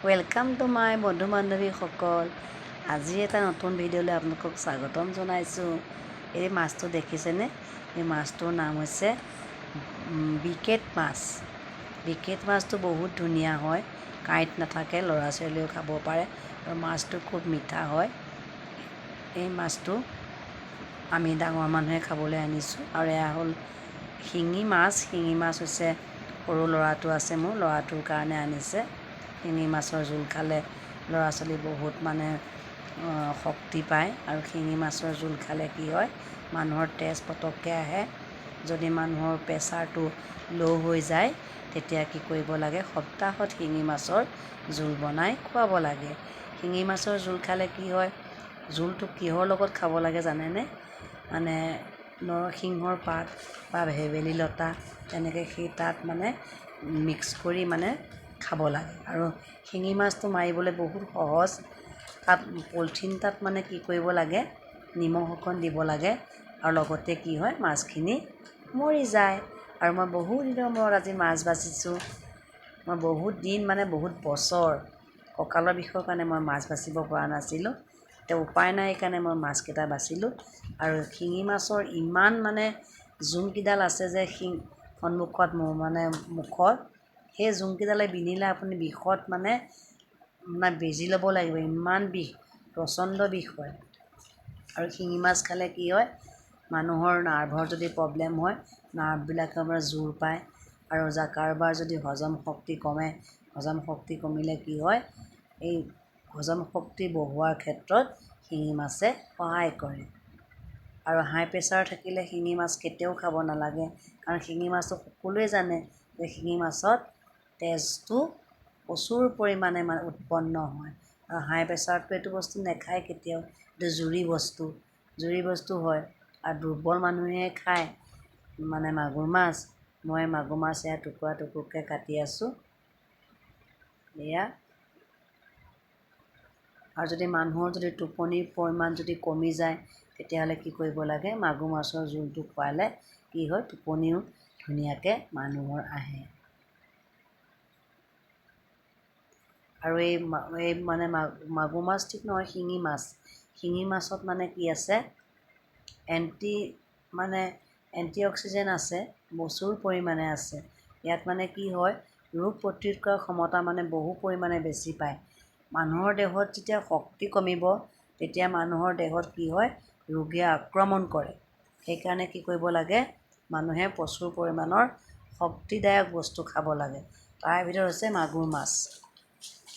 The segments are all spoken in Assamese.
ওয়েলকাম টু মাই বন্ধু বান্ধৱীসকল। আজি এটা নতুন ভিডিঅ'লৈ আপোনালোকক স্বাগতম জনাইছোঁ। এই মাছটো দেখিছেনে? এই মাছটোৰ নাম হৈছে বিকেট মাছ। বিকেট মাছটো বহুত ধুনীয়া হয়, কাঁইট নাথাকে, ল'ৰা ছোৱালীয়েও খাব পাৰে আৰু মাছটো খুব মিঠা হয়। এই মাছটো আমি ডাঙৰ মানুহে খাবলৈ আনিছোঁ। আৰু এয়া হ'ল শিঙি মাছ। শিঙি মাছ হৈছে সৰু ল'ৰাটো আছে, মোৰ ল'ৰাটোৰ কাৰণে আনিছে। শিঙি মাছৰ জোল খালে ল'ৰা ছোৱালী বহুত শক্তি পায়। আৰু শিঙি মাছৰ জোল খালে কি হয়, মানুহৰ তেজ পটককৈ আহে। যদি মানুহৰ প্ৰেছাৰটো ল' হৈ যায় তেতিয়া কি কৰিব লাগে, সপ্তাহত শিঙি মাছৰ জোল বনাই খুৱাব লাগে। শিঙি মাছৰ জোল খালে কি হয়, জোলটো কিহৰ লগত খাব লাগে জানেনে? মানে নৰসিংহৰ পাত বা ভেবেলী লতা তেনেকৈ সেই তাত মিক্স কৰি খাব লাগে। আৰু শিঙি মাছটো মাৰিবলৈ বহুত সহজ। তাত পলিথিন এটাত কি কৰিব লাগে, নিমখ অকণ দিব লাগে আৰু লগতে কি হয়, মাছখিনি মৰি যায়। আৰু মই বহুত দিনৰ মূৰত আজি মাছ বাচিছোঁ। মই বহুত দিন বহুত বছৰ কঁকালৰ বিষৰ কাৰণে মই মাছ বাচিব পৰা নাছিলোঁ। এতিয়া উপায় নাই কাৰণে মই মাছকেইটা বাচিলোঁ। আৰু শিঙি মাছৰ ইমান জোংকেইডাল আছে যে সন্মুখত মোৰ মুখত, সেই জোংকেইডালে বিন্ধিলে আপুনি বিষত বেজি ল'ব লাগিব, ইমান বিষ, প্ৰচণ্ড বিষ হয়। আৰু শিঙি মাছ খালে কি হয়, মানুহৰ নাৰ্ভৰ যদি প্ৰব্লেম হয়, নাৰ্ভবিলাকৰ জোৰ পায়। আৰু কাৰোবাৰ যদি হজম শক্তি কমে, হজম শক্তি কমিলে কি হয়, এই হজম শক্তি বঢ়োৱাৰ ক্ষেত্ৰত শিঙি মাছে সহায় কৰে। আৰু হাই প্ৰেছাৰ থাকিলে শিঙি মাছ কেতিয়াও খাব নালাগে। কাৰণ শিঙি মাছটো সকলোৱে জানে যে শিঙি মাছত তেজটো প্ৰচুৰ পৰিমাণে উৎপন্ন হয়। আৰু হাই প্ৰেছাৰতটো এইটো বস্তু নাখায় কেতিয়াও, এইটো জুৰি বস্তু হয়। আৰু দুৰ্বল মানুহে খায় মাগুৰ মাছ। মই মাগুৰ মাছ এয়া টুকুৰা টুকুৰকৈ কাটি আছোঁ এয়া। আৰু যদি মানুহৰ টোপনিৰ পৰিমাণ কমি যায় তেতিয়াহ'লে কি কৰিব লাগে, মাগুৰ মাছৰ জোলটো খোৱালে কি হয়, টোপনিও ধুনীয়াকৈ মানুহৰ আহে। আৰু এই মাগুৰ মাছ ঠিক নহয়, শিঙি মাছ। শিঙি মাছত কি আছে, এণ্টি অক্সিডেণ্ট আছে, প্ৰচুৰ পৰিমাণে আছে। ইয়াত কি হয়, ৰোগ প্ৰতিৰোধ কৰাৰ ক্ষমতা বহু পৰিমাণে বেছি পায়। মানুহৰ দেহত যেতিয়া শক্তি কমিব তেতিয়া মানুহৰ দেহত কি হয়, ৰোগে আক্ৰমণ কৰে। সেইকাৰণে কি কৰিব লাগে, মানুহে প্ৰচুৰ পৰিমাণৰ শক্তিদায়ক বস্তু খাব লাগে। তাৰ ভিতৰত হৈছে মাগুৰ মাছ।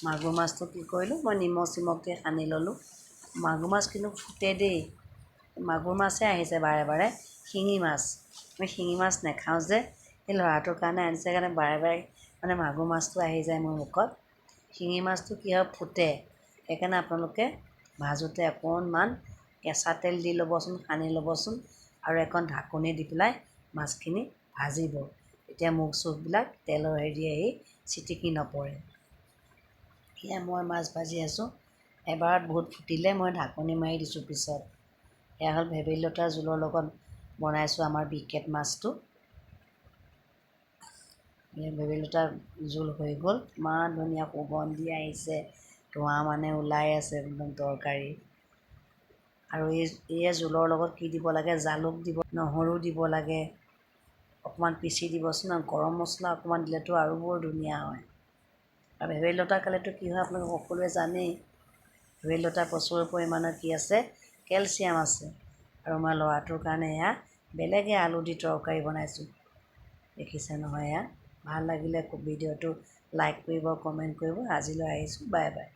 মাগুৰ মাছটো কি কৰিলোঁ, মই নিমখ চিমখ দি সানি ল'লোঁ। মাগুৰ মাছ কিন্তু ফুটে দেই, মাগুৰ মাছে আহিছে বাৰে বাৰে। শিঙি মাছ, মই শিঙি মাছ নাখাওঁ যে, সেই ল'ৰাটোৰ কাৰণে আনিছে কাৰণে বাৰে বাৰে মাগুৰ মাছটো আহি যায় মোৰ মুখত। শিঙি মাছটো কি হয়, ফুটে। সেইকাৰণে আপোনালোকে ভাজোঁতে অকণমান কেঁচা তেল দি ল'বচোন, সানি ল'বচোন। আৰু এখন ঢাকনি দি পেলাই মাছখিনি ভাজিব, তেতিয়া মুখ চুখবিলাক তেলৰ হেৰি আহি চিটিকি নপৰে। এয়া মই মাছ ভাজি আছোঁ, এবাৰত বহুত ফুটিলে মই ঢাকনি মাৰি দিছোঁ পিছত। এয়া হ'ল ভেবেলী লতাৰ জোলৰ লগত বনাইছোঁ আমাৰ বিকেট মাছটো। ভেবেলী লতাৰ জোল হৈ গ'ল, ইমান ধুনীয়া সুগন্ধি আহিছে, ধোঁৱা ওলাই আছে একদম তৰকাৰী। আৰু এই জোলৰ লগত কি দিব লাগে, জালুক দিব, নহৰু দিব লাগে, অকণমান পিচি দিবচোন। আৰু গৰম মছলা অকণমান দিলেতো আৰু বৰ ধুনীয়া হয়। আৰু ভেবেলী লতা খালেতো কি হয় আপোনালোকে সকলোৱে জানেই, ভেবেলী লতা প্ৰচুৰ পৰিমাণৰ কি আছে, কেলছিয়াম আছে। আৰু মই ল'ৰাটোৰ কাৰণে এয়া বেলেগে আলু দি তৰকাৰী বনাইছোঁ, দেখিছে নহয়। এয়া ভাল লাগিলে ভিডিঅ'টো লাইক কৰিব, কমেণ্ট কৰিব। আজিলৈ আহিছোঁ, বাই বাই।